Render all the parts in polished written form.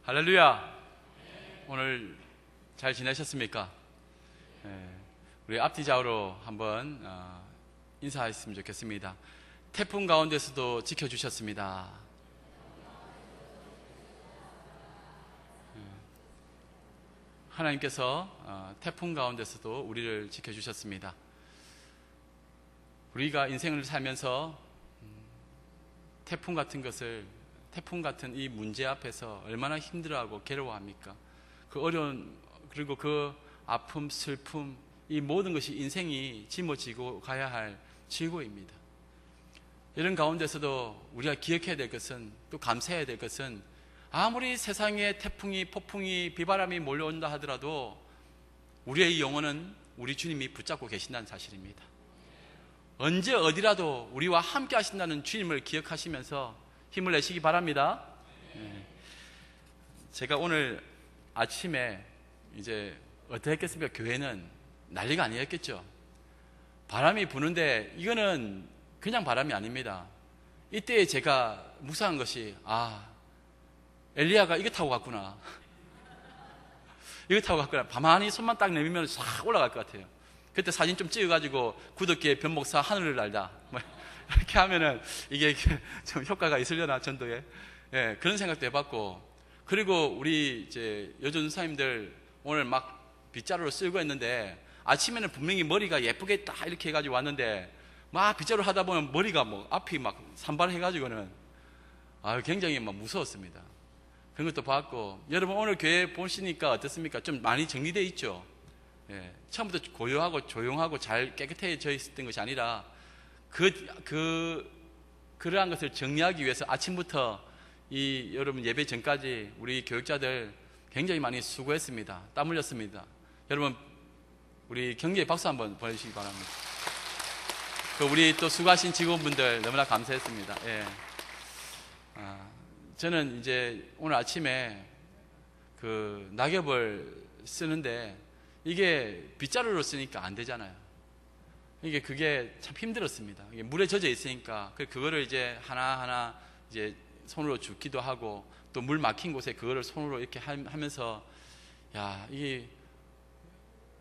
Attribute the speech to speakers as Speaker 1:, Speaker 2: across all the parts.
Speaker 1: 할렐루야. 오늘 잘 지내셨습니까? 우리 앞뒤 좌우로 한번 인사했으면 좋겠습니다. 태풍 가운데서도 지켜주셨습니다. 하나님께서 태풍 가운데서도 우리를 지켜주셨습니다. 우리가 인생을 살면서 태풍 같은 이 문제 앞에서 얼마나 힘들어하고 괴로워합니까? 그 어려운, 그리고 그 아픔, 슬픔, 이 모든 것이 인생이 짊어지고 가야 할 질고입니다. 이런 가운데서도 우리가 기억해야 될 것은, 또 감사해야 될 것은, 아무리 세상에 태풍이, 폭풍이, 비바람이 몰려온다 하더라도 우리의 영혼은 우리 주님이 붙잡고 계신다는 사실입니다. 언제 어디라도 우리와 함께 하신다는 주님을 기억하시면서 힘을 내시기 바랍니다. 제가 오늘 아침에 이제 어떻게 했겠습니까? 교회는 난리가 아니었겠죠. 바람이 부는데 이거는 그냥 바람이 아닙니다. 이때 제가 묵상한 것이, 엘리야가 이거 타고 갔구나. 이거 타고 갔구나. 가만히 손만 딱 내밀면 싹 올라갈 것 같아요. 그때 사진 좀 찍어가지고 구덕기의 변목사 하늘을 날다 이렇게 하면은 이게 좀 효과가 있으려나, 전도에. 그런 생각도 해봤고, 그리고 우리 이제 여전사님들 오늘 막 빗자루로 쓸고 했는데, 아침에는 분명히 머리가 예쁘게 딱 이렇게 해가지고 왔는데, 막 빗자루 하다 보면 머리가 뭐 앞이 막 산발해가지고는 굉장히 막 무서웠습니다. 그런 것도 봤고, 여러분 오늘 교회 보시니까 어떻습니까? 좀 많이 정리되어 있죠. 처음부터 고요하고 조용하고 잘 깨끗해져 있었던 것이 아니라 그러한 것을 정리하기 위해서 아침부터 이 여러분 예배 전까지 우리 교육자들 굉장히 많이 수고했습니다. 땀 흘렸습니다. 여러분 우리 경제에 박수 한번 보내주시기 바랍니다. 우리 또 수고하신 직원분들 너무나 감사했습니다. 저는 이제 오늘 아침에 그 낙엽을 쓰는데 이게 빗자루로 쓰니까 안 되잖아요. 그게 참 힘들었습니다. 이게 물에 젖어 있으니까 그거를 이제 하나하나 이제 손으로 줍기도 하고, 또 물 막힌 곳에 그거를 손으로 이렇게 하면서, 이게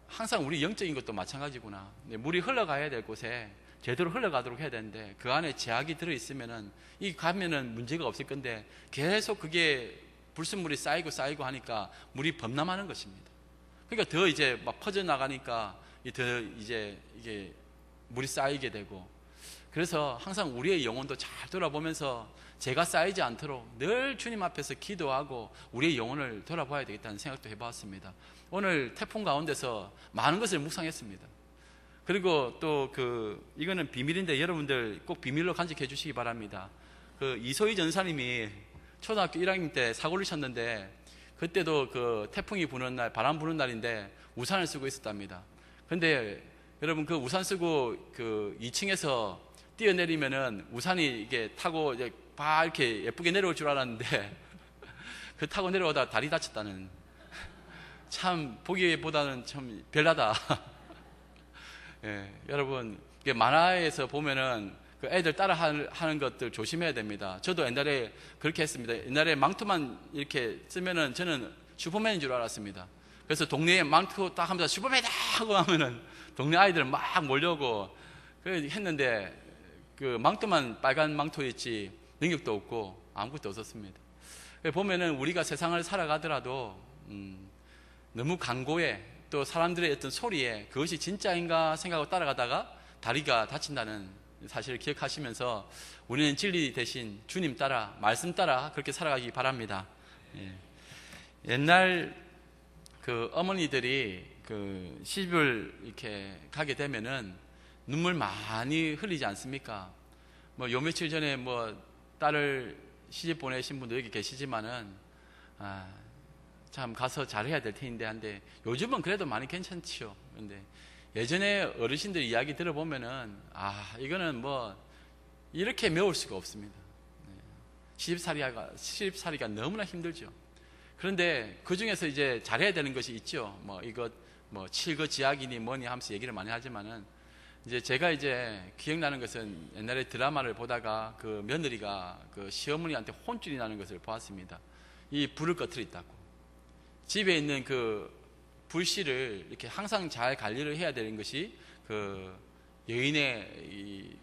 Speaker 1: 항상 우리 영적인 것도 마찬가지구나. 물이 흘러가야 될 곳에 제대로 흘러가도록 해야 되는데, 그 안에 제약이 들어있으면은 이 가면은 문제가 없을 건데 계속 그게 불순물이 쌓이고 하니까 물이 범람하는 것입니다. 그러니까 더 이제 막 퍼져나가니까 더 이제 이게 물이 쌓이게 되고, 그래서 항상 우리의 영혼도 잘 돌아보면서 제가 쌓이지 않도록 늘 주님 앞에서 기도하고 우리의 영혼을 돌아봐야 되겠다는 생각도 해봤습니다. 오늘 태풍 가운데서 많은 것을 묵상했습니다. 그리고 또 이거는 비밀인데 여러분들 꼭 비밀로 간직해 주시기 바랍니다. 이소희 전사님이 초등학교 1학년 때 사고를 쳤는데, 그때도 태풍이 부는 날, 바람 부는 날인데 우산을 쓰고 있었답니다. 근데 여러분 우산 쓰고 2층에서 뛰어내리면은 우산이 이게 타고 이제 이렇게 예쁘게 내려올 줄 알았는데 타고 내려오다가 다리 다쳤다는, 참 보기보다는 참 별나다. 여러분 만화에서 보면은 애들 따라 하는 것들 조심해야 됩니다. 저도 옛날에 그렇게 했습니다. 옛날에 망토만 이렇게 쓰면은 저는 슈퍼맨인 줄 알았습니다. 그래서 동네에 망토 딱 하면서 슈퍼맨이다 하고 하면은 동네 아이들은 막 몰려오고 했는데, 망토만 빨간 망토였지 능력도 없고 아무것도 없었습니다. 보면은 우리가 세상을 살아가더라도 너무 강고에, 또 사람들의 어떤 소리에 그것이 진짜인가 생각하고 따라가다가 다리가 다친다는 사실을 기억하시면서 우리는 진리 대신 주님 따라, 말씀 따라 그렇게 살아가기 바랍니다. 옛날 어머니들이 시집을 이렇게 가게 되면은 눈물 많이 흘리지 않습니까? 요 며칠 전에 딸을 시집 보내신 분도 여기 계시지만은 참 가서 잘해야 될 텐데 한데, 요즘은 그래도 많이 괜찮지요. 근데 예전에 어르신들 이야기 들어보면은 이거는 이렇게 매울 수가 없습니다. 시집살이가 너무나 힘들죠. 그런데 그 중에서 이제 잘해야 되는 것이 있죠. 칠거지약이니 뭐니 하면서 얘기를 많이 하지만은, 이제 제가 기억나는 것은 옛날에 드라마를 보다가 며느리가 시어머니한테 혼쭐이 나는 것을 보았습니다. 이 불을 꺼뜨렸다고. 집에 있는 그 불씨를 이렇게 항상 잘 관리를 해야 되는 것이 그 여인의 이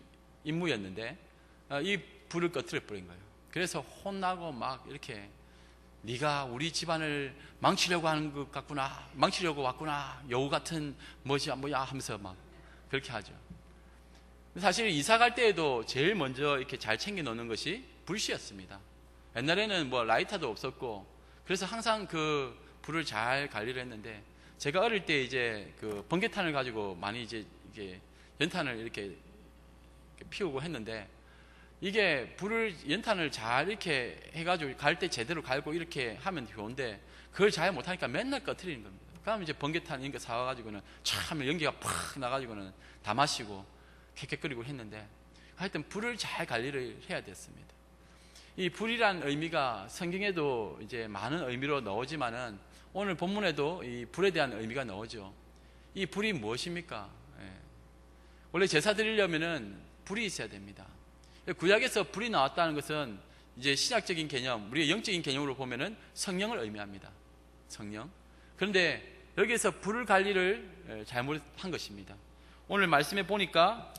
Speaker 1: 임무였는데 이 불을 꺼뜨려 버린 거예요. 그래서 혼나고 막 이렇게 네가 우리 집안을 망치려고 하는 것 같구나, 망치려고 왔구나, 여우 같은 뭐야 하면서 막 그렇게 하죠. 사실 이사 갈 때에도 제일 먼저 이렇게 잘 챙겨 놓는 것이 불씨였습니다. 옛날에는 뭐 라이터도 없었고, 그래서 항상 그 불을 잘 관리를 했는데, 제가 어릴 때 이제 그 번개탄을 가지고 많이 이제 이게 연탄을 이렇게 피우고 했는데, 이게 불을 연탄을 잘 이렇게 해가지고 갈 때 제대로 갈고 이렇게 하면 좋은데, 그걸 잘 못하니까 맨날 꺼트리는 겁니다. 그러면 이제 번개탄 이런 거 사와가지고는 참 연기가 팍 나가지고는 다 마시고 캐캐거리고 했는데, 하여튼 불을 잘 관리를 해야 됐습니다. 이 불이란 의미가 성경에도 이제 많은 의미로 나오지만은 오늘 본문에도 이 불에 대한 의미가 나오죠. 이 불이 무엇입니까? 원래 제사 드리려면은 불이 있어야 됩니다. 구약에서 불이 나왔다는 것은 이제 신약적인 개념, 우리의 영적인 개념으로 보면은 성령을 의미합니다. 성령. 그런데 여기에서 불 관리를 잘못한 것입니다. 오늘 말씀에 보니까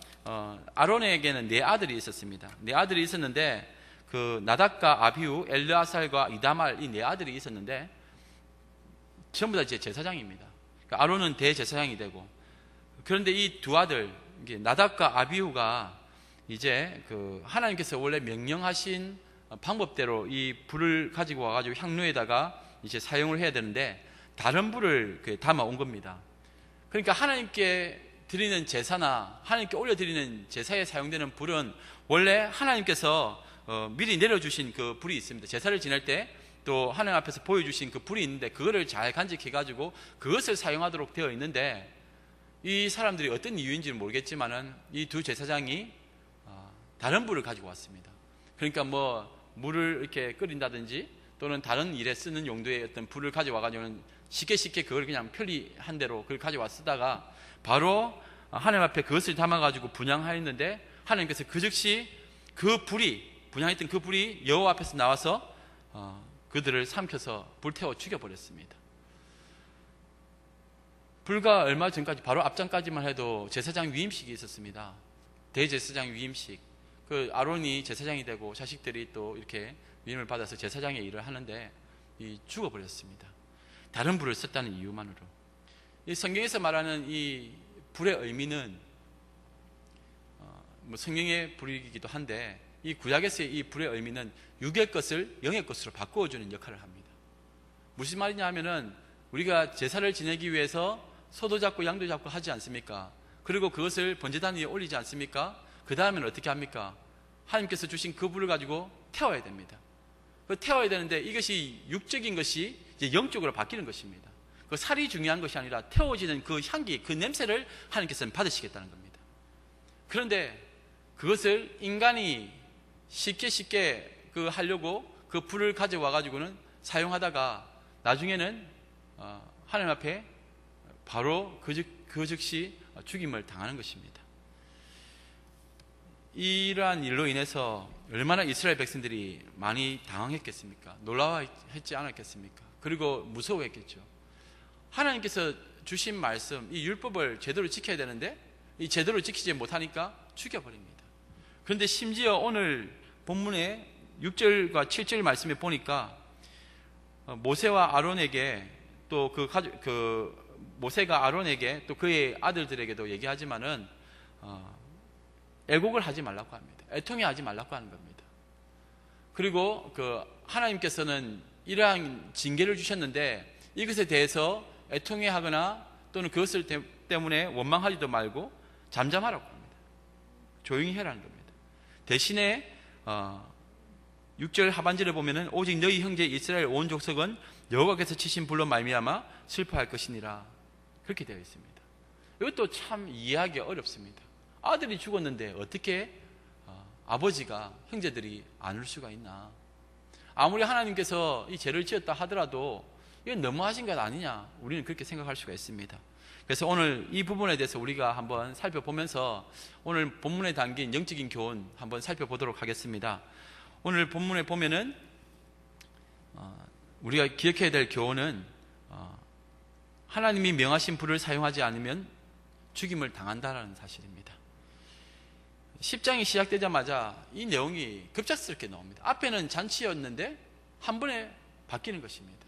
Speaker 1: 아론에게는 4아들이 있었습니다. 4아들이 있었는데 그 나답과 아비후, 엘르아살과 이다말 이 4아들이 있었는데 전부 다 이제 제사장입니다. 그러니까 아론은 대제사장이 되고, 그런데 이 두 아들 나답과 아비후가 이제 그 하나님께서 원래 명령하신 방법대로 이 불을 가지고 와가지고 향로에다가 이제 사용을 해야 되는데 다른 불을 담아 온 겁니다. 그러니까 하나님께 드리는 제사나 하나님께 올려드리는 제사에 사용되는 불은 원래 하나님께서 미리 내려주신 그 불이 있습니다. 제사를 지낼 때 또 하나님 앞에서 보여주신 그 불이 있는데 그거를 잘 간직해가지고 그것을 사용하도록 되어 있는데, 이 사람들이 어떤 이유인지는 모르겠지만은 이 두 제사장이 다른 불을 가지고 왔습니다. 그러니까 뭐 물을 이렇게 끓인다든지 또는 다른 일에 쓰는 용도의 어떤 불을 가져와가지고는 쉽게 그걸 그냥 편리한 대로 그걸 가져와 쓰다가 바로 하나님 앞에 그것을 담아가지고 분향하였는데, 하나님께서 그 즉시 그 불이 분향했던 그 불이 여호와 앞에서 나와서 그들을 삼켜서 불태워 죽여버렸습니다. 불과 얼마 전까지, 바로 앞전까지만 해도 제사장 위임식이 있었습니다. 대제사장 위임식. 그 아론이 제사장이 되고 자식들이 또 이렇게 위임을 받아서 제사장의 일을 하는데 죽어버렸습니다. 다른 불을 썼다는 이유만으로. 이 성경에서 말하는 이 불의 의미는 뭐 성령의 불이기도 한데, 이 구약에서의 이 불의 의미는 육의 것을 영의 것으로 바꾸어주는 역할을 합니다. 무슨 말이냐 하면은 우리가 제사를 지내기 위해서 소도 잡고 양도 잡고 하지 않습니까? 그리고 그것을 번제단 위에 올리지 않습니까? 그 다음에는 어떻게 합니까? 하나님께서 주신 그 불을 가지고 태워야 됩니다. 태워야 되는데 이것이 육적인 것이 이제 영적으로 바뀌는 것입니다. 그 살이 중요한 것이 아니라 태워지는 그 향기, 그 냄새를 하나님께서는 받으시겠다는 겁니다. 그런데 그것을 인간이 쉽게 그 하려고 그 불을 가져와 가지고는 사용하다가 나중에는 하나님 앞에 바로 그 즉시 죽임을 당하는 것입니다. 이러한 일로 인해서 얼마나 이스라엘 백성들이 많이 당황했겠습니까? 놀라워했지 않았겠습니까? 그리고 무서워했겠죠. 하나님께서 주신 말씀, 이 율법을 제대로 지켜야 되는데 이 제대로 지키지 못하니까 죽여버립니다. 그런데 심지어 오늘 본문의 6절과 7절 말씀에 보니까 모세와 아론에게 또 모세가 아론에게 또 그의 아들들에게도 얘기하지만은 애곡을 하지 말라고 합니다. 애통해하지 말라고 하는 겁니다. 그리고 하나님께서는 이러한 징계를 주셨는데 이것에 대해서 애통해하거나 또는 그것을 때문에 원망하지도 말고 잠잠하라고 합니다. 조용히 해라는 겁니다. 대신에 6절 하반절에 보면은 오직 너희 형제 이스라엘 온 족속은 여호와께서 치신 불로 말미암아 슬퍼할 것이니라, 그렇게 되어 있습니다. 이것도 참 이해하기 어렵습니다. 아들이 죽었는데 어떻게 아버지가, 형제들이 안 울 수가 있나? 아무리 하나님께서 이 죄를 지었다 하더라도 이건 너무하신 것 아니냐, 우리는 그렇게 생각할 수가 있습니다. 그래서 오늘 이 부분에 대해서 우리가 한번 살펴보면서 오늘 본문에 담긴 영적인 교훈 한번 살펴보도록 하겠습니다. 오늘 본문에 보면은 우리가 기억해야 될 교훈은 하나님이 명하신 불을 사용하지 않으면 죽임을 당한다는 사실입니다. 10장이 시작되자마자 이 내용이 급작스럽게 나옵니다. 앞에는 잔치였는데 한 번에 바뀌는 것입니다.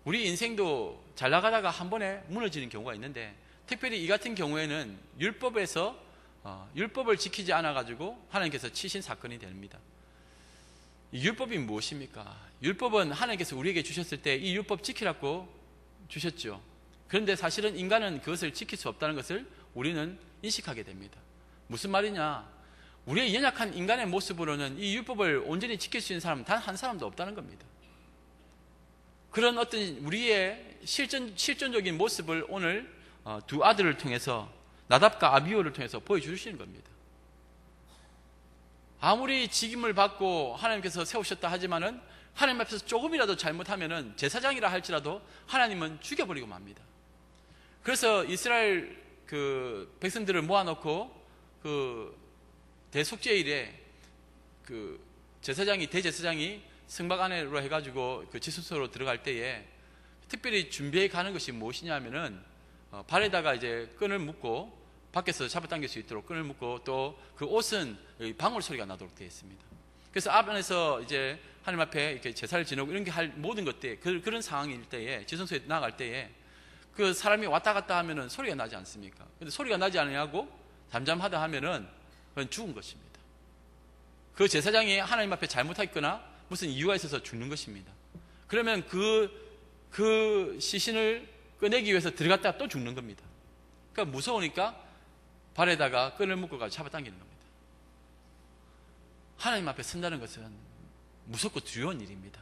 Speaker 1: 우리 인생도 잘 나가다가 한 번에 무너지는 경우가 있는데, 특별히 이 같은 경우에는 율법에서 율법을 지키지 않아 가지고 하나님께서 치신 사건이 됩니다. 이 율법이 무엇입니까? 율법은 하나님께서 우리에게 주셨을 때 이 율법 지키라고 주셨죠. 그런데 사실은 인간은 그것을 지킬 수 없다는 것을 우리는 인식하게 됩니다. 무슨 말이냐? 우리의 연약한 인간의 모습으로는 이 율법을 온전히 지킬 수 있는 사람은 단 한 사람도 없다는 겁니다. 그런 어떤 우리의 실존적인 모습을 오늘 두 아들을 통해서, 나답과 아비후를 통해서 보여주시는 겁니다. 아무리 직임을 받고 하나님께서 세우셨다 하지만은 하나님 앞에서 조금이라도 잘못하면은 제사장이라 할지라도 하나님은 죽여버리고 맙니다. 그래서 이스라엘 그 백성들을 모아놓고 그 대속죄일에 그 대제사장이 성막 안으로 해가지고 그 지수소로 들어갈 때에 특별히 준비해 가는 것이 무엇이냐 하면은 발에다가 이제 끈을 묶고 밖에서 잡아당길 수 있도록 끈을 묶고, 또 그 옷은 방울 소리가 나도록 되어 있습니다. 그래서 앞에서 이제 하나님 앞에 이렇게 제사를 지내고 이런 게 할 모든 것들, 그런 상황일 때에, 지성소에 나갈 때에 그 사람이 왔다 갔다 하면은 소리가 나지 않습니까? 근데 소리가 나지 않냐고 잠잠하다 하면은 그건 죽은 것입니다. 그 제사장이 하나님 앞에 잘못했거나 무슨 이유가 있어서 죽는 것입니다. 그러면 그 시신을 꺼내기 위해서 들어갔다가 또 죽는 겁니다. 그러니까 무서우니까 발에다가 끈을 묶어가지고 잡아당기는 겁니다. 하나님 앞에 선다는 것은 무섭고 두려운 일입니다.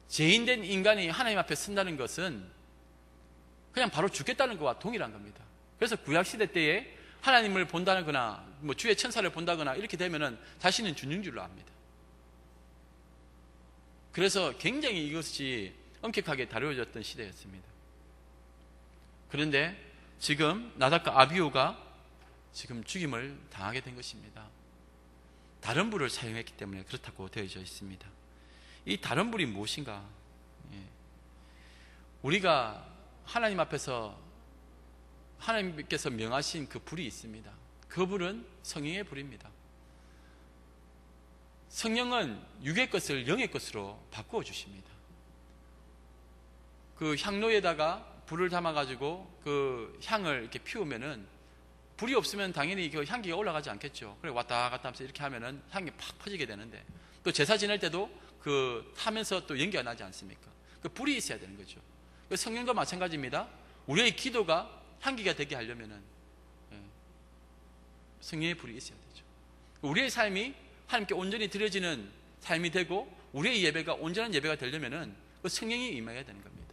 Speaker 1: 죄인된 인간이 하나님 앞에 선다는 것은 그냥 바로 죽겠다는 것과 동일한 겁니다. 그래서 구약시대 때에 하나님을 본다거나 뭐 주의 천사를 본다거나 이렇게 되면은 자신은 죽는 줄로 압니다. 그래서 굉장히 이것이 엄격하게 다루어졌던 시대였습니다. 그런데 지금 나답과 아비후가 지금 죽임을 당하게 된 것입니다. 다른 불을 사용했기 때문에 그렇다고 되어져 있습니다. 이 다른 불이 무엇인가? 우리가 하나님 앞에서 하나님께서 명하신 그 불이 있습니다. 그 불은 성령의 불입니다. 성령은 육의 것을 영의 것으로 바꾸어 주십니다. 그 향로에다가 불을 담아가지고 그 향을 이렇게 피우면은, 불이 없으면 당연히 그 향기가 올라가지 않겠죠. 그래 왔다 갔다 하면서 이렇게 하면은 향이 팍 퍼지게 되는데, 또 제사 지낼 때도 그 타면서 또 연기가 나지 않습니까? 그 불이 있어야 되는 거죠. 그 성령도 마찬가지입니다. 우리의 기도가 향기가 되게 하려면은 성령의 불이 있어야 되죠. 우리의 삶이 하나님께 온전히 드려지는 삶이 되고 우리의 예배가 온전한 예배가 되려면은 그 성령이 임해야 되는 겁니다.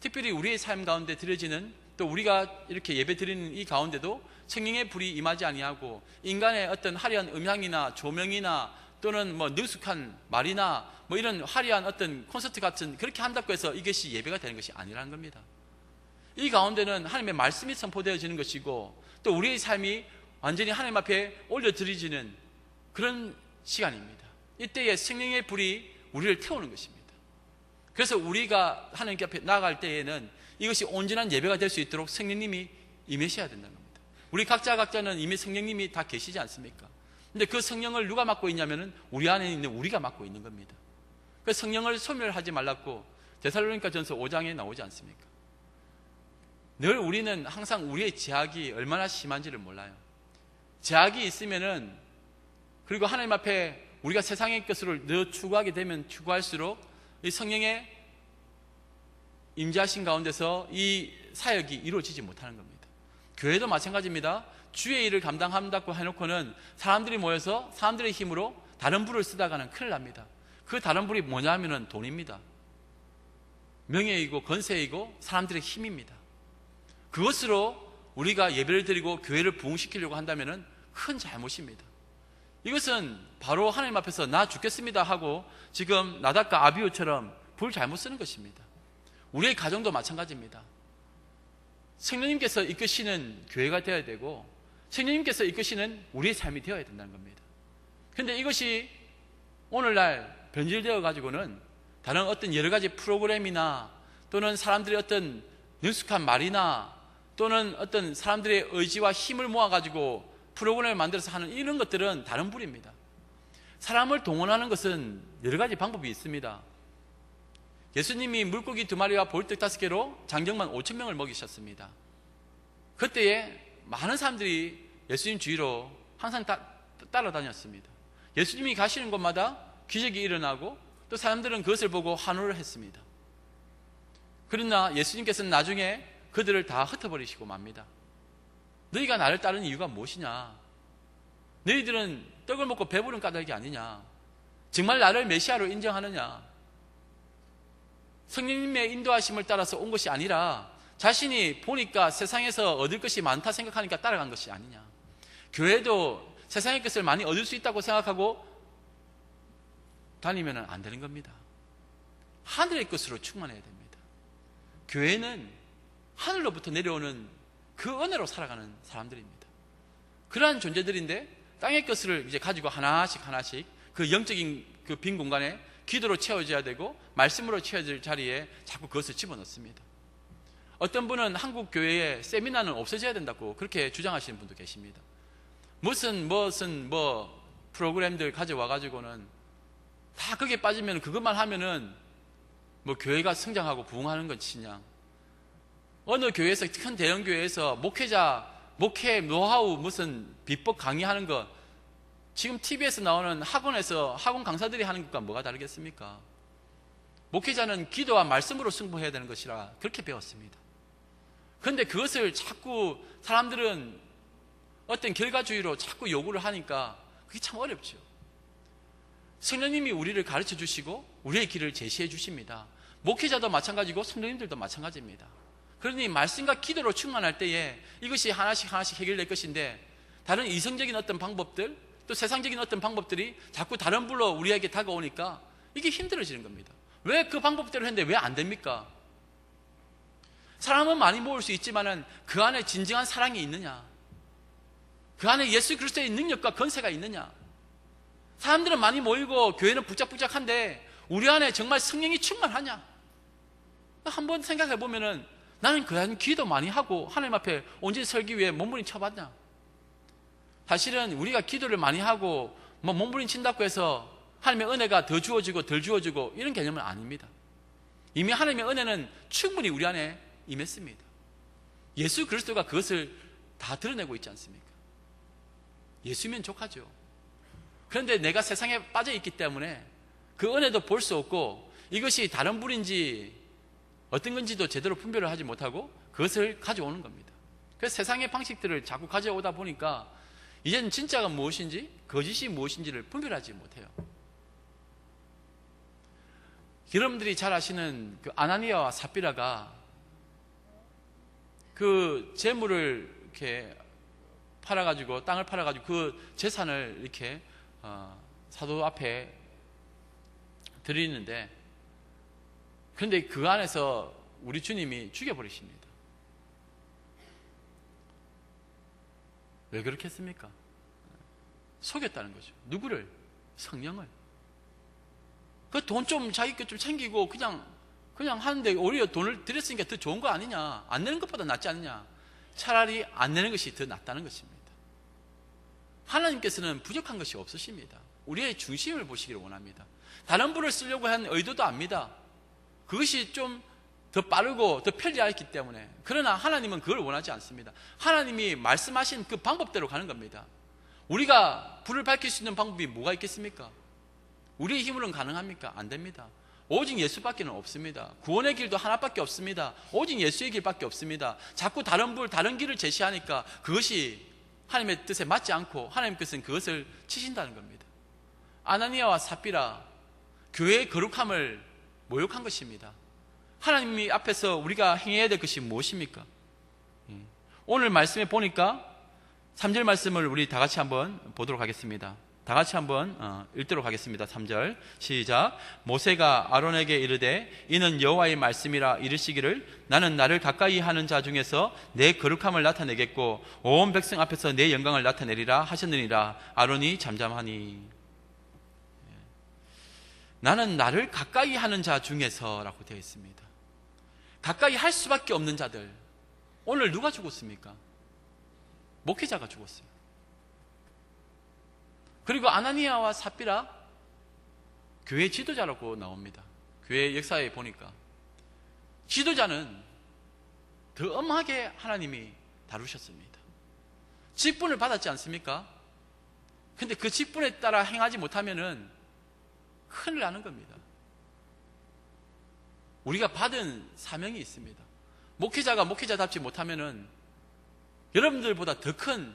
Speaker 1: 특별히 우리의 삶 가운데 드려지는, 또 우리가 이렇게 예배 드리는 이 가운데도 성령의 불이 임하지 아니하고 인간의 어떤 화려한 음향이나 조명이나 또는 뭐 능숙한 말이나 뭐 이런 화려한 어떤 콘서트 같은 그렇게 한다고 해서 이것이 예배가 되는 것이 아니라는 겁니다. 이 가운데는 하나님의 말씀이 선포되어지는 것이고, 또 우리의 삶이 완전히 하나님 앞에 올려드려지는 그런 시간입니다. 이때에 성령의 불이 우리를 태우는 것입니다. 그래서 우리가 하나님 앞에 나아갈 때에는 이것이 온전한 예배가 될 수 있도록 성령님이 임하셔야 된다는 겁니다. 우리 각자는 이미 성령님이 다 계시지 않습니까? 근데 그 성령을 누가 맡고 있냐면은 우리 안에 있는 우리가 맡고 있는 겁니다. 그 성령을 소멸하지 말라고 데살로니가전서 5장에 나오지 않습니까? 늘 우리는 항상 우리의 제약이 얼마나 심한지를 몰라요. 제약이 있으면은, 그리고 하나님 앞에 우리가 세상의 것을 늘 추구하게 되면 추구할수록 이 성령의 임재하신 가운데서 이 사역이 이루어지지 못하는 겁니다. 교회도 마찬가지입니다. 주의 일을 감당한다고 해놓고는 사람들이 모여서 사람들의 힘으로 다른 불을 쓰다가는 큰일 납니다. 그 다른 불이 뭐냐 하면은 돈입니다. 명예이고 건세이고 사람들의 힘입니다. 그것으로 우리가 예배를 드리고 교회를 부흥시키려고 한다면은 큰 잘못입니다. 이것은 바로 하나님 앞에서 나 죽겠습니다 하고 지금 나답과 아비후처럼 불 잘못 쓰는 것입니다. 우리의 가정도 마찬가지입니다. 성령님께서 이끄시는 교회가 되어야 되고 성령님께서 이끄시는 우리의 삶이 되어야 된다는 겁니다. 그런데 이것이 오늘날 변질되어 가지고는 다른 어떤 여러 가지 프로그램이나 또는 사람들의 어떤 능숙한 말이나 또는 어떤 사람들의 의지와 힘을 모아가지고 프로그램을 만들어서 하는 이런 것들은 다른 불입니다. 사람을 동원하는 것은 여러 가지 방법이 있습니다. 예수님이 물고기 2마리와 보리떡 5개로 장정만 5,000명을 먹이셨습니다. 그때에 많은 사람들이 예수님 주위로 항상 따라다녔습니다. 예수님이 가시는 곳마다 기적이 일어나고 또 사람들은 그것을 보고 환호를 했습니다. 그러나 예수님께서는 나중에 그들을 다 흩어버리시고 맙니다. 너희가 나를 따르는 이유가 무엇이냐? 너희들은 떡을 먹고 배부른 까닭이 아니냐? 정말 나를 메시아로 인정하느냐? 성령님의 인도하심을 따라서 온 것이 아니라 자신이 보니까 세상에서 얻을 것이 많다 생각하니까 따라간 것이 아니냐? 교회도 세상의 것을 많이 얻을 수 있다고 생각하고 다니면 안 되는 겁니다. 하늘의 것으로 충만해야 됩니다. 교회는 하늘로부터 내려오는 그 은혜로 살아가는 사람들입니다. 그러한 존재들인데 땅의 것을 이제 가지고 하나씩 그 영적인 그 빈 공간에 기도로 채워져야 되고 말씀으로 채워질 자리에 자꾸 그것을 집어넣습니다. 어떤 분은 한국 교회에 세미나는 없어져야 된다고 그렇게 주장하시는 분도 계십니다. 무슨 프로그램들 가져와 가지고는 다 거기에 빠지면 그것만 하면은 뭐 교회가 성장하고 부흥하는 것이냐. 어느 교회에서, 큰 대형 교회에서 목회 노하우 무슨 비법 강의하는 것, 지금 TV에서 나오는 학원 강사들이 하는 것과 뭐가 다르겠습니까? 목회자는 기도와 말씀으로 승부해야 되는 것이라 그렇게 배웠습니다. 그런데 그것을 자꾸 사람들은 어떤 결과주의로 자꾸 요구를 하니까 그게 참 어렵죠. 성령님이 우리를 가르쳐 주시고 우리의 길을 제시해 주십니다. 목회자도 마찬가지고 성도님들도 마찬가지입니다. 그러니 말씀과 기도로 충만할 때에 이것이 하나씩 해결될 것인데 다른 이성적인 어떤 방법들 또 세상적인 어떤 방법들이 자꾸 다른 불로 우리에게 다가오니까 이게 힘들어지는 겁니다. 왜 그 방법대로 했는데 왜 안 됩니까? 사람은 많이 모을 수 있지만은 그 안에 진정한 사랑이 있느냐? 그 안에 예수 그리스도의 능력과 권세가 있느냐? 사람들은 많이 모이고 교회는 북적북적한데 우리 안에 정말 성령이 충만하냐? 한번 생각해 보면은 나는 그냥 기도 많이 하고 하나님 앞에 온전히 설기 위해 몸부림쳐봤냐? 사실은 우리가 기도를 많이 하고 몸부림친다고 해서 하나님의 은혜가 더 주어지고 덜 주어지고 이런 개념은 아닙니다. 이미 하나님의 은혜는 충분히 우리 안에 임했습니다. 예수 그리스도가 그것을 다 드러내고 있지 않습니까? 예수면 족하죠. 그런데 내가 세상에 빠져 있기 때문에 그 은혜도 볼 수 없고 이것이 다른 불인지 어떤 건지도 제대로 분별을 하지 못하고 그것을 가져오는 겁니다. 그래서 세상의 방식들을 자꾸 가져오다 보니까 이제는 진짜가 무엇인지 거짓이 무엇인지를 분별하지 못해요. 여러분들이 잘 아시는 그 아나니아와 삽비라가 그 재물을 이렇게 팔아가지고 땅을 팔아가지고 그 재산을 이렇게 사도 앞에 드리는데 그런데 그 안에서 우리 주님이 죽여버리십니다. 왜 그렇게 했습니까? 속였다는 거죠. 누구를? 성령을. 그 돈 좀 자기 것 좀 챙기고 그냥 하는데 오히려 돈을 들였으니까 더 좋은 거 아니냐? 안 내는 것보다 낫지 않느냐? 차라리 안 내는 것이 더 낫다는 것입니다. 하나님께서는 부족한 것이 없으십니다. 우리의 중심을 보시기를 원합니다. 다른 분을 쓰려고 한 의도도 압니다. 그것이 좀 더 빠르고 더 편리하기 때문에. 그러나 하나님은 그걸 원하지 않습니다. 하나님이 말씀하신 그 방법대로 가는 겁니다. 우리가 불을 밝힐 수 있는 방법이 뭐가 있겠습니까? 우리의 힘으로는 가능합니까? 안 됩니다. 오직 예수밖에 없습니다. 구원의 길도 하나밖에 없습니다. 오직 예수의 길밖에 없습니다. 자꾸 다른 불, 다른 길을 제시하니까 그것이 하나님의 뜻에 맞지 않고 하나님께서는 그것을 치신다는 겁니다. 아나니아와 삽비라, 교회의 거룩함을 모욕한 것입니다. 하나님이 앞에서 우리가 행해야 될 것이 무엇입니까? 오늘 말씀에 보니까 3절 말씀을 우리 다 같이 한번 보도록 하겠습니다. 다 같이 한번 읽도록 하겠습니다. 3절 시작. 모세가 아론에게 이르되 이는 여호와의 말씀이라 이르시기를 나는 나를 가까이 하는 자 중에서 내 거룩함을 나타내겠고 온 백성 앞에서 내 영광을 나타내리라 하셨느니라. 아론이 잠잠하니. 나는 나를 가까이 하는 자 중에서라고 되어 있습니다. 가까이 할 수밖에 없는 자들. 오늘 누가 죽었습니까? 목회자가 죽었어요. 그리고 아나니아와 삽비라, 교회 지도자라고 나옵니다. 교회 역사에 보니까 지도자는 더 엄하게 하나님이 다루셨습니다. 직분을 받았지 않습니까? 근데 그 직분에 따라 행하지 못하면은 큰일 나는 겁니다. 우리가 받은 사명이 있습니다. 목회자가 목회자답지 못하면은 여러분들보다 더 큰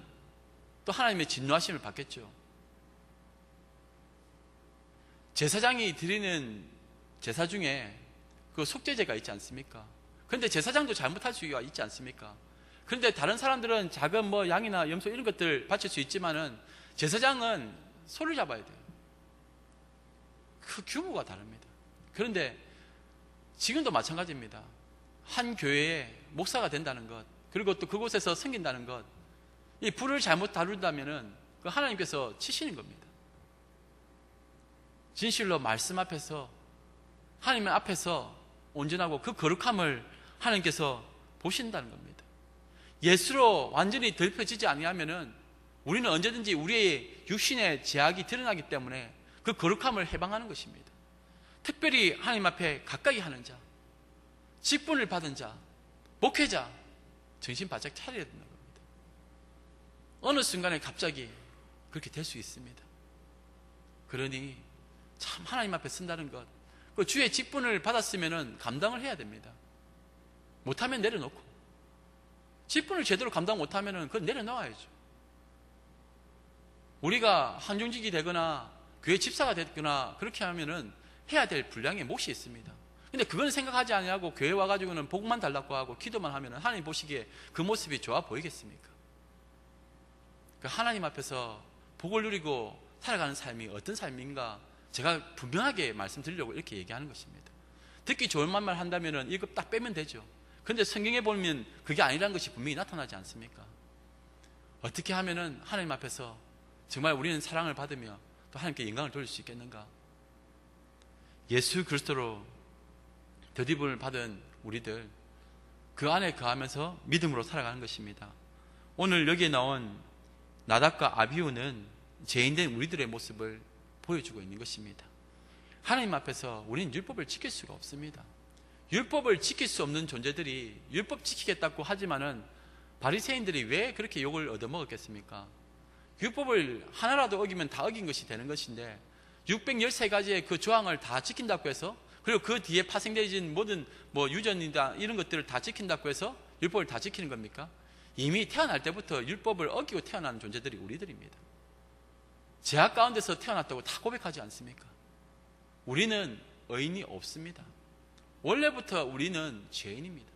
Speaker 1: 또 하나님의 진노하심을 받겠죠. 제사장이 드리는 제사 중에 그 속죄제가 있지 않습니까? 그런데 제사장도 잘못할 수가 있지 않습니까? 그런데 다른 사람들은 작은 뭐 양이나 염소 이런 것들 바칠 수 있지만은 제사장은 소를 잡아야 돼요. 그 규모가 다릅니다. 그런데 지금도 마찬가지입니다. 한 교회에 목사가 된다는 것, 그리고 또 그곳에서 섬긴다는 것, 이 불을 잘못 다룬다면은 그 하나님께서 치시는 겁니다. 진실로 말씀 앞에서, 하나님 앞에서 온전하고 그 거룩함을 하나님께서 보신다는 겁니다. 예수로 완전히 덮여지지 아니하면은 우리는 언제든지 우리의 육신의 제약이 드러나기 때문에 그 거룩함을 해방하는 것입니다. 특별히 하나님 앞에 가까이 하는 자, 직분을 받은 자, 목회자, 정신 바짝 차려야 된다는 겁니다. 어느 순간에 갑자기 그렇게 될 수 있습니다. 그러니 참 하나님 앞에 쓴다는 것, 그 주의 직분을 받았으면 감당을 해야 됩니다. 못하면 내려놓고, 직분을 제대로 감당 못하면 그건 내려놓아야죠. 우리가 한중직이 되거나 교회 집사가 됐거나 그렇게 하면은 해야 될 분량의 몫이 있습니다. 근데 그건 생각하지 아니하고 교회 와가지고는 복만 달라고 하고 기도만 하면은 하나님 보시기에 그 모습이 좋아 보이겠습니까? 그 하나님 앞에서 복을 누리고 살아가는 삶이 어떤 삶인가 제가 분명하게 말씀드리려고 이렇게 얘기하는 것입니다. 듣기 좋은 말만 한다면은 이거 딱 빼면 되죠. 그런데 성경에 보면 그게 아니라는 것이 분명히 나타나지 않습니까? 어떻게 하면은 하나님 앞에서 정말 우리는 사랑을 받으며 또 하나님께 영광을 돌릴 수 있겠는가? 예수 그리스도로 덧입음을 받은 우리들, 그 안에 거하면서 믿음으로 살아가는 것입니다. 오늘 여기에 나온 나답과 아비후는 죄인된 우리들의 모습을 보여주고 있는 것입니다. 하나님 앞에서 우리는 율법을 지킬 수가 없습니다. 율법을 지킬 수 없는 존재들이 율법 지키겠다고 하지만은 바리새인들이 왜 그렇게 욕을 얻어먹었겠습니까? 율법을 하나라도 어기면 다 어긴 것이 되는 것인데 613가지의 그 조항을 다 지킨다고 해서, 그리고 그 뒤에 파생되어진 모든 뭐 유전이다 이런 것들을 다 지킨다고 해서 율법을 다 지키는 겁니까? 이미 태어날 때부터 율법을 어기고 태어난 존재들이 우리들입니다. 죄악 가운데서 태어났다고 다 고백하지 않습니까? 우리는 의인이 없습니다. 원래부터 우리는 죄인입니다.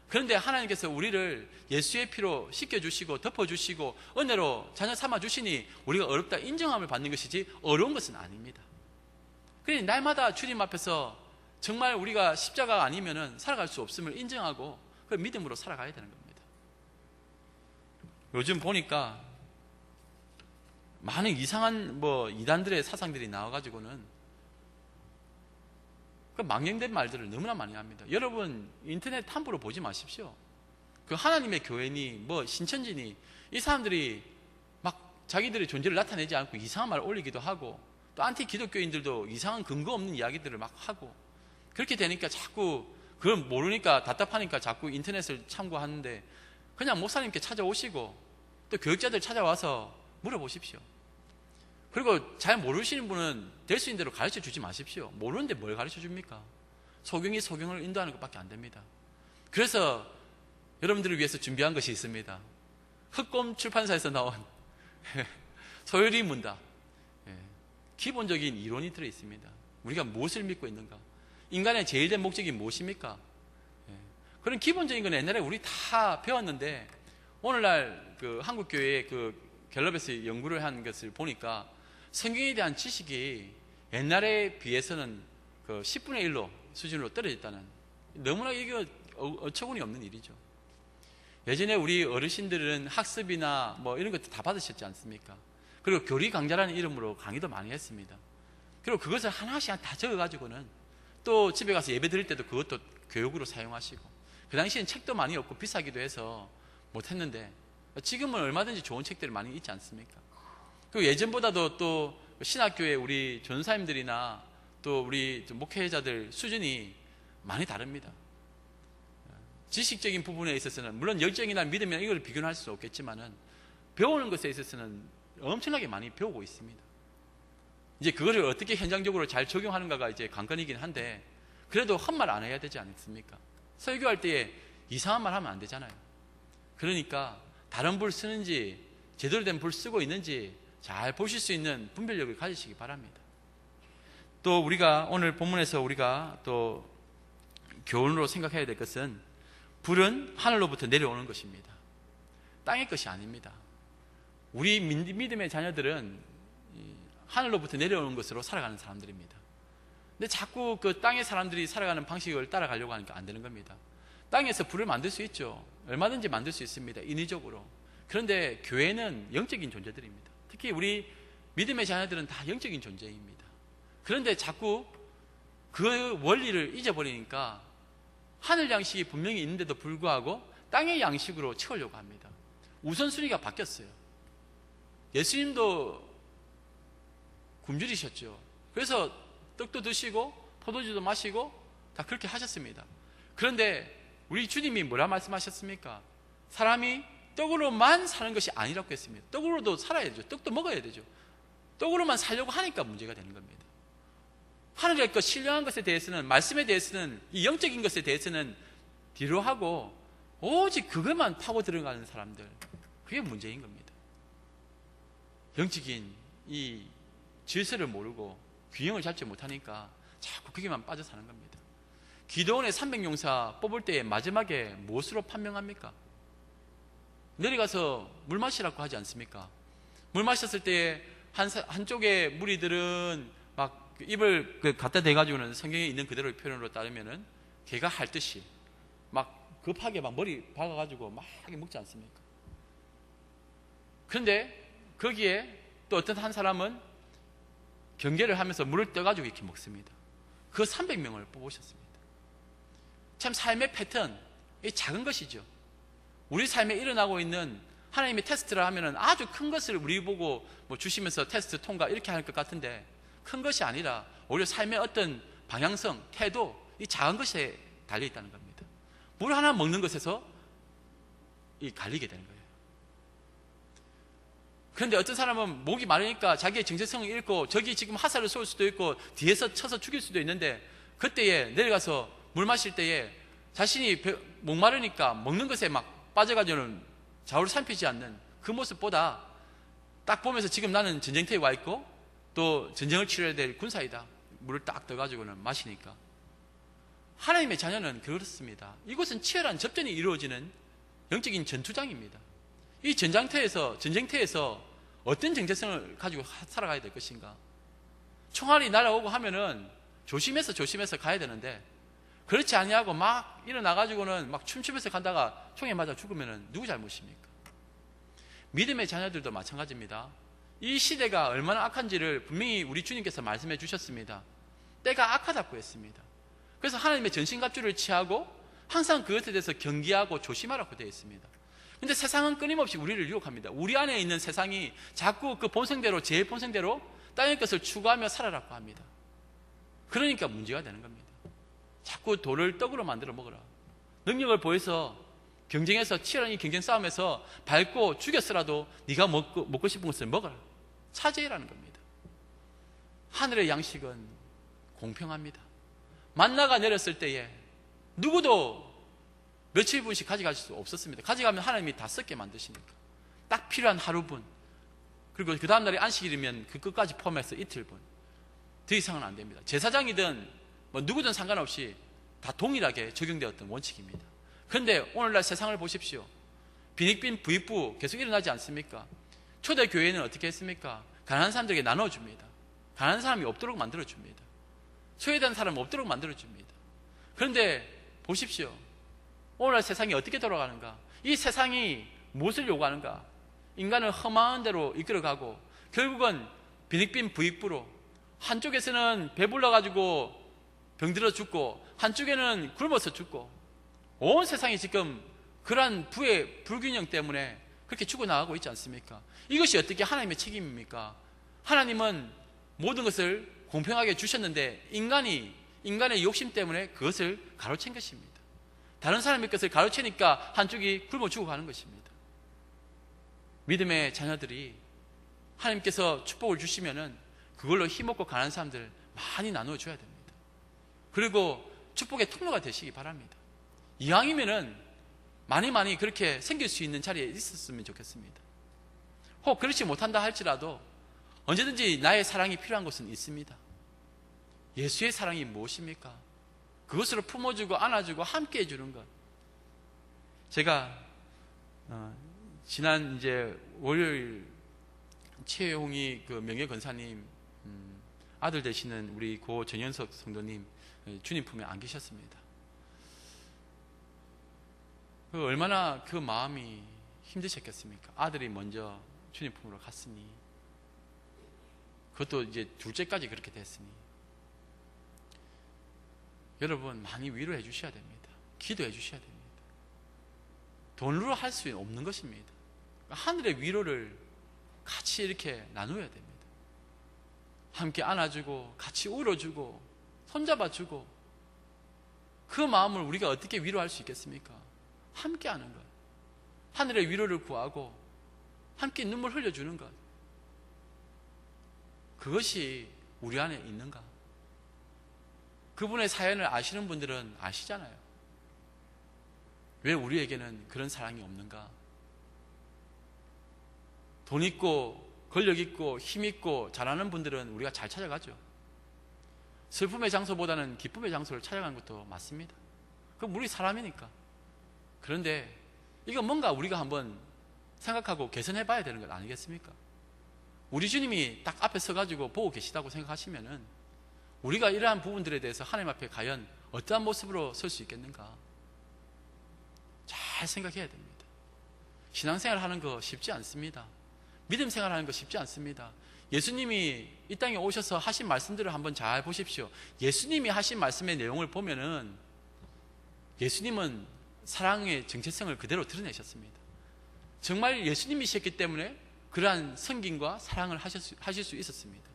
Speaker 1: 그런데 하나님께서 우리를 예수의 피로 씻겨주시고 덮어주시고 은혜로 자녀 삼아주시니 우리가 어렵다 인정함을 받는 것이지 어려운 것은 아닙니다. 그러니 날마다 주님 앞에서 정말 우리가 십자가가 아니면 살아갈 수 없음을 인정하고 그 믿음으로 살아가야 되는 겁니다. 요즘 보니까 많은 이상한 이단들의 사상들이 나와가지고는 그 망령된 말들을 너무나 많이 합니다. 여러분 인터넷 함부로 보지 마십시오. 그 하나님의 교회니 신천지니 이 사람들이 막 자기들의 존재를 나타내지 않고 이상한 말을 올리기도 하고, 또 안티 기독교인들도 이상한 근거 없는 이야기들을 막 하고, 그렇게 되니까 자꾸 그걸 모르니까 답답하니까 자꾸 인터넷을 참고하는데, 그냥 목사님께 찾아오시고 또 교육자들 찾아와서 물어보십시오. 그리고 잘 모르시는 분은 될 수 있는 대로 가르쳐 주지 마십시오. 모르는데 뭘 가르쳐 줍니까? 소경이 소경을 인도하는 것밖에 안 됩니다. 그래서 여러분들을 위해서 준비한 것이 있습니다. 흑곰 출판사에서 나온 소요리 문답, 기본적인 이론이 들어있습니다. 우리가 무엇을 믿고 있는가? 인간의 제일 된 목적이 무엇입니까? 그런 기본적인 건 옛날에 우리 다 배웠는데, 오늘날 그 한국교회 그 갤럽에서 연구를 한 것을 보니까 성경에 대한 지식이 옛날에 비해서는 그 10분의 1로 수준으로 떨어졌다는, 너무나 이게 어처구니 없는 일이죠. 예전에 우리 어르신들은 학습이나 이런 것도 다 받으셨지 않습니까? 그리고 교리 강좌라는 이름으로 강의도 많이 했습니다. 그리고 그것을 하나씩 다 적어가지고는 또 집에 가서 예배 드릴 때도 그것도 교육으로 사용하시고, 그 당시엔 책도 많이 없고 비싸기도 해서 못했는데 지금은 얼마든지 좋은 책들이 많이 있지 않습니까? 그리고 예전보다도 또 신학교에 우리 전사님들이나 또 우리 목회자들 수준이 많이 다릅니다. 지식적인 부분에 있어서는 물론 열정이나 믿음이나 이걸 비교는 할 수 없겠지만은 배우는 것에 있어서는 엄청나게 많이 배우고 있습니다. 이제 그거를 어떻게 현장적으로 잘 적용하는가가 이제 관건이긴 한데, 그래도 헛말 안 해야 되지 않습니까? 설교할 때에 이상한 말 하면 안 되잖아요. 그러니까 다른 불 쓰는지 제대로 된 불 쓰고 있는지 잘 보실 수 있는 분별력을 가지시기 바랍니다. 또 우리가 오늘 본문에서 우리가 또 교훈으로 생각해야 될 것은, 불은 하늘로부터 내려오는 것입니다. 땅의 것이 아닙니다. 우리 믿음의 자녀들은 하늘로부터 내려오는 것으로 살아가는 사람들입니다. 근데 자꾸 그 땅의 사람들이 살아가는 방식을 따라가려고 하니까 안 되는 겁니다. 땅에서 불을 만들 수 있죠. 얼마든지 만들 수 있습니다. 인위적으로. 그런데 교회는 영적인 존재들입니다. 특히 우리 믿음의 자녀들은 다 영적인 존재입니다. 그런데 자꾸 그 원리를 잊어버리니까 하늘 양식이 분명히 있는데도 불구하고 땅의 양식으로 채우려고 합니다. 우선순위가 바뀌었어요. 예수님도 굶주리셨죠. 그래서 떡도 드시고 포도주도 마시고 다 그렇게 하셨습니다. 그런데 우리 주님이 뭐라 말씀하셨습니까? 사람이 떡으로만 사는 것이 아니라고 했습니다. 떡으로도 살아야 되죠. 떡도 먹어야 되죠. 떡으로만 살려고 하니까 문제가 되는 겁니다. 하늘의 것, 신령한 것에 대해서는, 말씀에 대해서는, 이 영적인 것에 대해서는 뒤로 하고 오직 그것만 파고 들어가는 사람들, 그게 문제인 겁니다. 영적인 이 질서를 모르고 균형을 잡지 못하니까 자꾸 거기만 빠져 사는 겁니다. 기도원의 300용사 뽑을 때에 마지막에 무엇으로 판명합니까? 내려가서 물 마시라고 하지 않습니까? 물 마셨을 때에 한쪽의 무리들은 막 입을 갖다 대가지고는 성경에 있는 그대로의 표현으로 따르면은 개가 핥듯이 막 급하게 막 머리 박아가지고 막 먹지 않습니까? 그런데 거기에 또 어떤 한 사람은 경계를 하면서 물을 떠가지고 이렇게 먹습니다. 그 300명을 뽑으셨습니다. 참 삶의 패턴, 이 작은 것이죠. 우리 삶에 일어나고 있는 하나님의 테스트를 하면은 아주 큰 것을 우리 보고 뭐 주시면서 테스트 통과 이렇게 할 것 같은데, 큰 것이 아니라 오히려 삶의 어떤 방향성, 태도, 이 작은 것에 달려 있다는 겁니다. 물 하나 먹는 것에서 이 갈리게 되는 거예요. 그런데 어떤 사람은 목이 마르니까 자기의 정체성을 잃고 저기 지금 화살을 쏠 수도 있고 뒤에서 쳐서 죽일 수도 있는데, 그때에 내려가서 물 마실 때에 자신이 목마르니까 먹는 것에 막 빠져가지고는 좌우를 살피지 않는 그 모습보다 딱 보면서 지금 나는 전쟁터에 와 있고 또 전쟁을 치러야 될 군사이다, 물을 딱 떠가지고는 마시니까. 하나님의 자녀는 그렇습니다. 이곳은 치열한 접전이 이루어지는 영적인 전투장입니다. 이 전쟁터에서 어떤 정체성을 가지고 살아가야 될 것인가? 총알이 날아오고 하면은 조심해서 가야 되는데, 그렇지 아니하고 막 일어나가지고는 막 춤추면서 간다가 총에 맞아 죽으면은 누구 잘못입니까? 믿음의 자녀들도 마찬가지입니다. 이 시대가 얼마나 악한지를 분명히 우리 주님께서 말씀해 주셨습니다. 때가 악하다고 했습니다. 그래서 하나님의 전신갑주를 취하고 항상 그것에 대해서 경계하고 조심하라고 되어 있습니다. 근데 세상은 끊임없이 우리를 유혹합니다. 우리 안에 있는 세상이 자꾸 그 본성대로, 제 본성대로 땅의 것을 추구하며 살아라고 합니다. 그러니까 문제가 되는 겁니다. 자꾸 돌을 떡으로 만들어 먹어라. 능력을 보여서 경쟁해서 치열한 이 경쟁 싸움에서 밟고 죽였으라도 네가 먹고 싶은 것을 먹어라. 차지해라는 겁니다. 하늘의 양식은 공평합니다. 만나가 내렸을 때에 누구도 며칠 분씩 가져갈 수 없었습니다. 가져가면 하나님이 다 썩게 만드시니까. 딱 필요한 하루분, 그리고 그 다음날에 안식일이면 그 끝까지 포함해서 이틀분, 더 이상은 안 됩니다. 제사장이든 뭐 누구든 상관없이 다 동일하게 적용되었던 원칙입니다. 그런데 오늘날 세상을 보십시오. 빈익빈 부익부 계속 일어나지 않습니까? 초대교회는 어떻게 했습니까? 가난한 사람들에게 나눠줍니다. 가난한 사람이 없도록 만들어줍니다. 소외된 사람 없도록 만들어줍니다. 그런데 보십시오. 오늘날 세상이 어떻게 돌아가는가? 이 세상이 무엇을 요구하는가? 인간을 험한 대로 이끌어가고 결국은 빈익빈 부익부로 한쪽에서는 배불러가지고 병들어 죽고 한쪽에는 굶어서 죽고 온 세상이 지금 그러한 부의 불균형 때문에 그렇게 죽어나가고 있지 않습니까? 이것이 어떻게 하나님의 책임입니까? 하나님은 모든 것을 공평하게 주셨는데 인간의 욕심 때문에 그것을 가로챈 것입니다. 다른 사람의 것을 가로채니까 한쪽이 굶어 죽어가는 것입니다. 믿음의 자녀들이 하나님께서 축복을 주시면은 그걸로 힘없고 가난한 사람들 많이 나누어 줘야 됩니다. 그리고 축복의 통로가 되시기 바랍니다. 이왕이면은 많이 그렇게 생길 수 있는 자리에 있었으면 좋겠습니다. 혹 그렇지 못한다 할지라도 언제든지 나의 사랑이 필요한 곳은 있습니다. 예수의 사랑이 무엇입니까? 그것으로 품어주고 안아주고 함께 해주는 것. 제가 지난 이제 월요일 최홍희 그 명예 권사님 아들 되시는 우리 고 전현석 성도님 주님 품에 안 계셨습니다. 얼마나 그 마음이 힘드셨겠습니까? 아들이 먼저 주님 품으로 갔으니, 그것도 이제 둘째까지 그렇게 됐으니, 여러분 많이 위로해 주셔야 됩니다. 기도해 주셔야 됩니다. 돈으로 할 수 없는 것입니다. 하늘의 위로를 같이 이렇게 나누어야 됩니다. 함께 안아주고 같이 울어주고 손잡아주고, 그 마음을 우리가 어떻게 위로할 수 있겠습니까? 함께 하는 것, 하늘의 위로를 구하고 함께 눈물 흘려주는 것, 그것이 우리 안에 있는가? 그분의 사연을 아시는 분들은 아시잖아요. 왜 우리에게는 그런 사랑이 없는가? 돈 있고 권력 있고 힘 있고 잘하는 분들은 우리가 잘 찾아가죠. 슬픔의 장소보다는 기쁨의 장소를 찾아가는 것도 맞습니다. 그럼 우리 사람이니까. 그런데 이건 뭔가 우리가 한번 생각하고 개선해 봐야 되는 것 아니겠습니까? 우리 주님이 딱 앞에 서가지고 보고 계시다고 생각하시면은 우리가 이러한 부분들에 대해서 하나님 앞에 과연 어떠한 모습으로 설 수 있겠는가? 잘 생각해야 됩니다. 신앙생활 하는 거 쉽지 않습니다. 믿음 생활하는 거 쉽지 않습니다. 예수님이 이 땅에 오셔서 하신 말씀들을 한번 잘 보십시오. 예수님이 하신 말씀의 내용을 보면은 예수님은 사랑의 정체성을 그대로 드러내셨습니다. 정말 예수님이셨기 때문에 그러한 섬김과 사랑을 하실 수 있었습니다.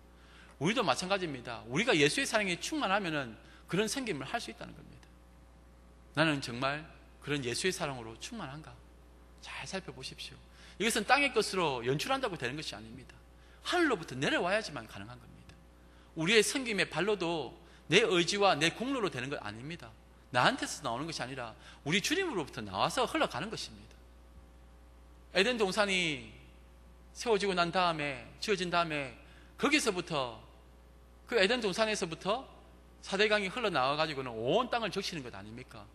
Speaker 1: 우리도 마찬가지입니다. 우리가 예수의 사랑에 충만하면은 그런 섬김을 할 수 있다는 겁니다. 나는 정말 그런 예수의 사랑으로 충만한가? 잘 살펴보십시오. 이것은 땅의 것으로 연출한다고 되는 것이 아닙니다. 하늘로부터 내려와야지만 가능한 겁니다. 우리의 섬김의 발로도 내 의지와 내 공로로 되는 것 아닙니다. 나한테서 나오는 것이 아니라 우리 주님으로부터 나와서 흘러가는 것입니다. 에덴 동산이 세워지고 난 다음에, 지어진 다음에 거기서부터, 그 에덴 동산에서부터 사대강이 흘러나와가지고는 온 땅을 적시는 것 아닙니까?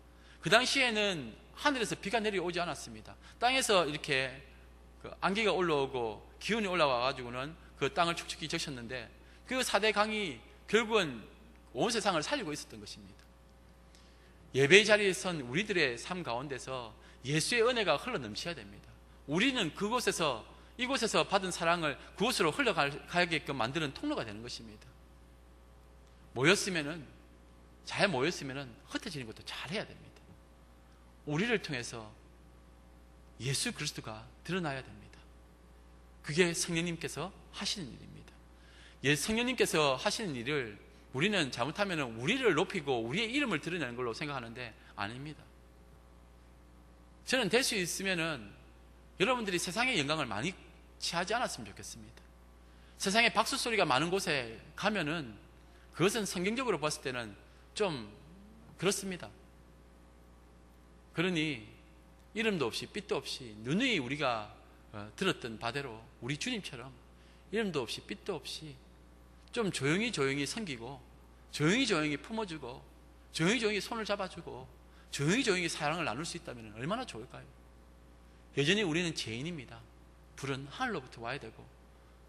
Speaker 1: 그 당시에는 하늘에서 비가 내려오지 않았습니다. 땅에서 이렇게 그 안개가 올라오고 기온이 올라와가지고는 그 땅을 축축히 적셨는데, 그 사대강이 결국은 온 세상을 살리고 있었던 것입니다. 예배의 자리에 선 우리들의 삶 가운데서 예수의 은혜가 흘러넘쳐야 됩니다. 우리는 이곳에서 받은 사랑을 그곳으로 흘러가게끔 만드는 통로가 되는 것입니다. 잘 모였으면은 흩어지는 것도 잘 해야 됩니다. 우리를 통해서 예수 그리스도가 드러나야 됩니다. 그게 성령님께서 하시는 일입니다. 성령님께서 하시는 일을 우리는 잘못하면 우리를 높이고 우리의 이름을 드러내는 걸로 생각하는데 아닙니다. 저는 될 수 있으면은 여러분들이 세상의 영광을 많이 취하지 않았으면 좋겠습니다. 세상에 박수 소리가 많은 곳에 가면은 그것은 성경적으로 봤을 때는 좀 그렇습니다. 그러니 이름도 없이 빛도 없이 누누이 우리가 들었던 바대로 우리 주님처럼 이름도 없이 빛도 없이 좀 조용히 섬기고 조용히 품어주고 조용히 손을 잡아주고 조용히 사랑을 나눌 수 있다면 얼마나 좋을까요? 여전히 우리는 죄인입니다. 불은 하늘로부터 와야 되고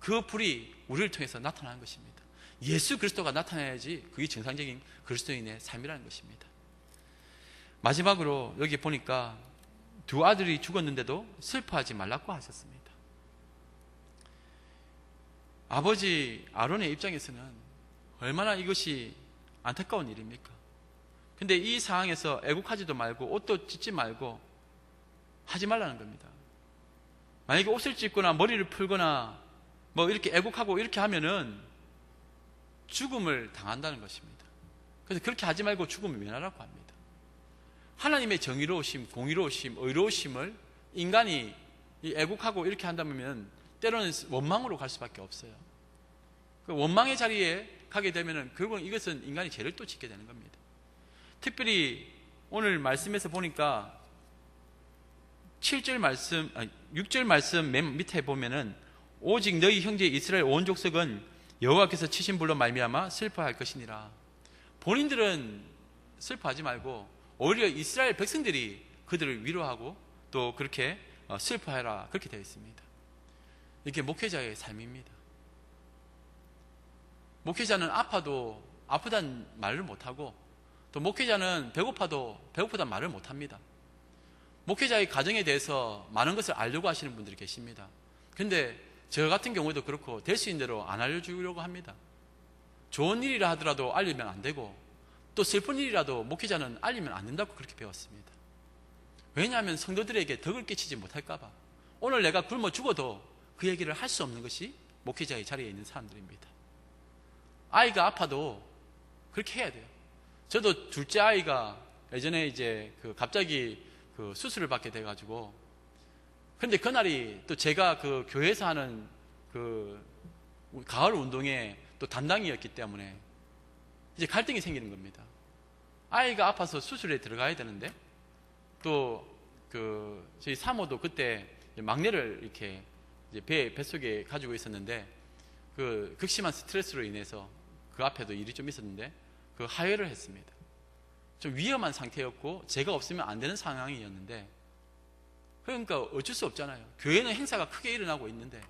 Speaker 1: 그 불이 우리를 통해서 나타나는 것입니다. 예수 그리스도가 나타나야지 그게 정상적인 그리스도인의 삶이라는 것입니다. 마지막으로 여기 보니까 두 아들이 죽었는데도 슬퍼하지 말라고 하셨습니다. 아버지 아론의 입장에서는 얼마나 이것이 안타까운 일입니까? 근데 이 상황에서 애국하지도 말고 옷도 찢지 말고 하지 말라는 겁니다. 만약에 옷을 찢거나 머리를 풀거나 뭐 이렇게 애국하고 이렇게 하면은 죽음을 당한다는 것입니다. 그래서 그렇게 하지 말고 죽음을 면하라고 합니다. 하나님의 정의로우심, 공의로우심, 의로우심을 인간이 애국하고 이렇게 한다면 때로는 원망으로 갈 수밖에 없어요. 그 원망의 자리에 가게 되면은 결국은 이것은 인간이 죄를 또 짓게 되는 겁니다. 특별히 오늘 말씀에서 보니까 6절 말씀 맨 밑에 보면은 오직 너희 형제 이스라엘 온 족속은 여호와께서 치신 불로 말미암아 슬퍼할 것이니라. 본인들은 슬퍼하지 말고 오히려 이스라엘 백성들이 그들을 위로하고 또 그렇게 슬퍼해라, 그렇게 되어 있습니다. 이게 목회자의 삶입니다. 목회자는 아파도 아프단 말을 못하고, 또 목회자는 배고파도 배고프단 말을 못합니다. 목회자의 가정에 대해서 많은 것을 알려고 하시는 분들이 계십니다. 근데 저 같은 경우에도 그렇고 될 수 있는 대로 안 알려주려고 합니다. 좋은 일이라 하더라도 알리면 안 되고, 또 슬픈 일이라도 목회자는 알리면 안 된다고 그렇게 배웠습니다. 왜냐하면 성도들에게 덕을 끼치지 못할까봐. 오늘 내가 굶어 죽어도 그 얘기를 할 수 없는 것이 목회자의 자리에 있는 사람들입니다. 아이가 아파도 그렇게 해야 돼요. 저도 둘째 아이가 예전에 이제 갑자기 수술을 받게 돼가지고, 근데 그날이 또 제가 교회에서 하는 가을 운동에 또 담당이었기 때문에 이제 갈등이 생기는 겁니다. 아이가 아파서 수술에 들어가야 되는데, 또 저희 사모도 그때 막내를 이렇게 이제 뱃속에 가지고 있었는데, 극심한 스트레스로 인해서 그 앞에도 일이 좀 있었는데 하혈을 했습니다. 좀 위험한 상태였고 제가 없으면 안 되는 상황이었는데, 그러니까 어쩔 수 없잖아요. 교회는 행사가 크게 일어나고 있는데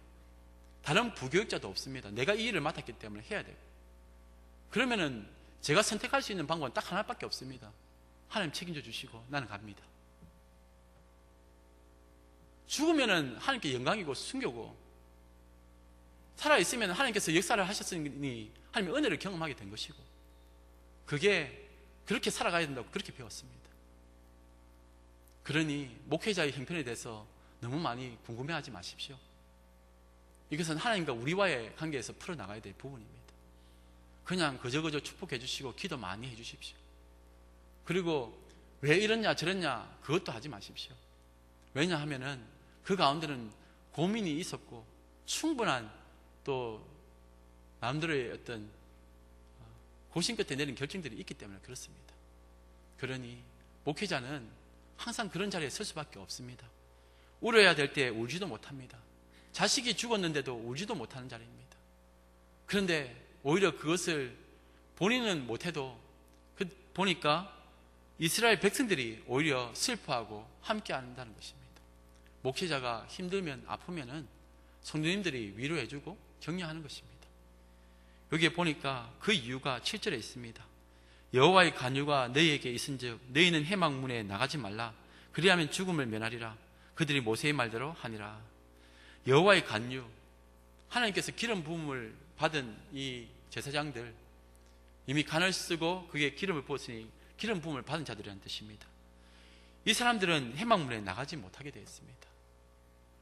Speaker 1: 다른 부교육자도 없습니다. 내가 이 일을 맡았기 때문에 해야 돼요. 그러면은 제가 선택할 수 있는 방법은 딱 하나밖에 없습니다. 하나님 책임져 주시고 나는 갑니다. 죽으면은 하나님께 영광이고 순교고, 살아있으면 하나님께서 역사를 하셨으니 하나님의 은혜를 경험하게 된 것이고, 그게 그렇게 살아가야 된다고 그렇게 배웠습니다. 그러니 목회자의 형편에 대해서 너무 많이 궁금해하지 마십시오. 이것은 하나님과 우리와의 관계에서 풀어나가야 될 부분입니다. 그냥 그저 축복해 주시고 기도 많이 해 주십시오. 그리고 왜 이러냐 저러냐 그것도 하지 마십시오. 왜냐하면은 그 가운데는 고민이 있었고 충분한 또 남들의 어떤 고심 끝에 내린 결정들이 있기 때문에 그렇습니다. 그러니 목회자는 항상 그런 자리에 설 수밖에 없습니다. 울어야 될 때 울지도 못합니다. 자식이 죽었는데도 울지도 못하는 자리입니다. 그런데 오히려 그것을 본인은 못해도 보니까 이스라엘 백성들이 오히려 슬퍼하고 함께 한다는 것입니다. 목회자가 힘들면 아프면은 성도님들이 위로해주고 격려하는 것입니다. 여기에 보니까 그 이유가 7절에 있습니다. 여호와의 간유가 너희에게 있은즉 너희는 해막문에 나가지 말라. 그리하면 죽음을 면하리라. 그들이 모세의 말대로 하니라. 여호와의 간유, 하나님께서 기름 부음을 받은 이 제사장들, 이미 간을 쓰고 그게 기름을 부었으니 기름 부음을 받은 자들이라는 뜻입니다. 이 사람들은 해막문에 나가지 못하게 되었습니다.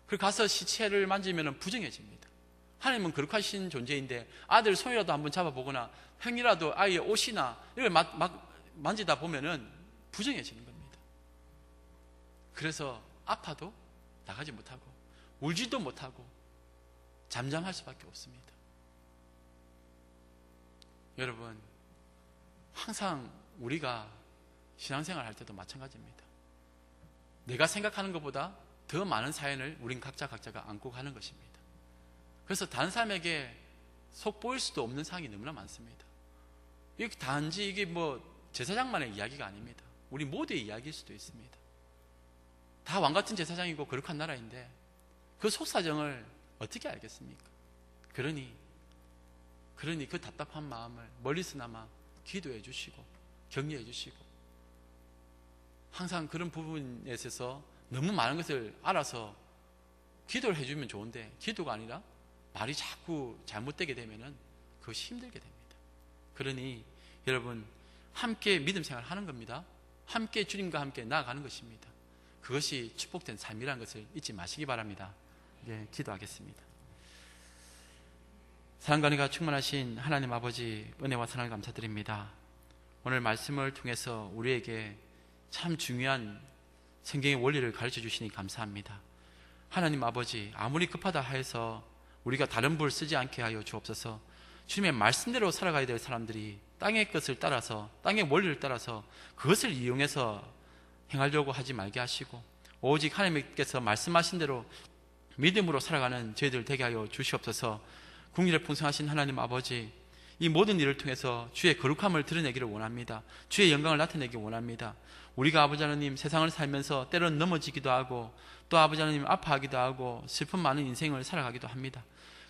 Speaker 1: 그리고 가서 시체를 만지면 부정해집니다. 하나님은 거룩하신 존재인데 아들 손이라도 한번 잡아보거나 형이라도 아이의 옷이나 이걸 만지다 보면은 부정해지는 겁니다. 그래서 아파도 나가지 못하고 울지도 못하고 잠잠할 수밖에 없습니다. 여러분, 항상 우리가 신앙생활 할 때도 마찬가지입니다. 내가 생각하는 것보다 더 많은 사연을 우린 각자가 안고 가는 것입니다. 그래서 다른 사람에게 속보일 수도 없는 상황이 너무나 많습니다. 이게 단지 이게 제사장만의 이야기가 아닙니다. 우리 모두의 이야기일 수도 있습니다. 다 왕같은 제사장이고 거룩한 나라인데 그 속사정을 어떻게 알겠습니까? 그러니 그 답답한 마음을 멀리서나마 기도해 주시고 격려해 주시고, 항상 그런 부분에 있어서 너무 많은 것을 알아서 기도를 해주면 좋은데 기도가 아니라 말이 자꾸 잘못되게 되면은 그것이 힘들게 됩니다. 그러니 여러분 함께 믿음 생활을 하는 겁니다. 함께 주님과 함께 나아가는 것입니다. 그것이 축복된 삶이라는 것을 잊지 마시기 바랍니다. 예, 기도하겠습니다. 사랑과 은혜가 충만하신 하나님 아버지, 은혜와 사랑을 감사드립니다. 오늘 말씀을 통해서 우리에게 참 중요한 성경의 원리를 가르쳐 주시니 감사합니다. 하나님 아버지, 아무리 급하다 하여서 우리가 다른 불 쓰지 않게 하여 주옵소서. 주님의 말씀대로 살아가야 될 사람들이 땅의 것을 따라서, 땅의 원리를 따라서 그것을 이용해서 행하려고 하지 말게 하시고, 오직 하나님께서 말씀하신 대로 믿음으로 살아가는 저희들 되게 하여 주시옵소서. 국리를 풍성하신 하나님 아버지, 이 모든 일을 통해서 주의 거룩함을 드러내기를 원합니다. 주의 영광을 나타내기 원합니다. 우리가 아버지 하나님 세상을 살면서 때로는 넘어지기도 하고, 또 아버지 하나님 아파하기도 하고, 슬픔 많은 인생을 살아가기도 합니다.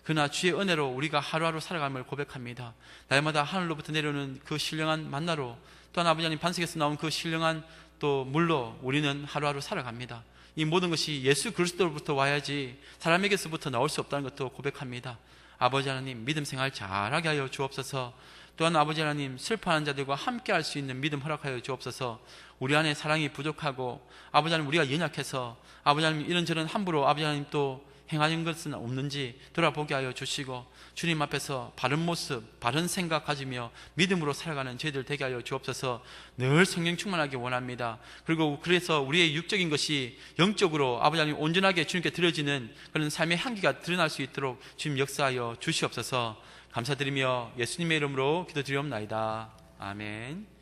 Speaker 1: 그러나 주의 은혜로 우리가 하루하루 살아감을 고백합니다. 날마다 하늘로부터 내려오는 그 신령한 만나로, 또한 아버지 하나님 반석에서 나온 그 신령한 또 물로 우리는 하루하루 살아갑니다. 이 모든 것이 예수 그리스도로부터 와야지 사람에게서부터 나올 수 없다는 것도 고백합니다. 아버지 하나님, 믿음 생활 잘하게 하여 주옵소서. 또한 아버지 하나님, 슬퍼하는 자들과 함께 할 수 있는 믿음 허락하여 주옵소서. 우리 안에 사랑이 부족하고 아버지 하나님 우리가 연약해서 아버지 하나님 이런저런 함부로 아버지 하나님 또 행하는 것은 없는지 돌아보게 하여 주시고, 주님 앞에서 바른 모습, 바른 생각 가지며 믿음으로 살아가는 저희들 되게 하여 주옵소서. 늘 성령 충만하게 원합니다. 그리고 그래서 우리의 육적인 것이 영적으로 아버지 하나님 온전하게 주님께 드려지는 그런 삶의 향기가 드러날 수 있도록 주님 역사하여 주시옵소서. 감사드리며 예수님의 이름으로 기도드리옵나이다. 아멘.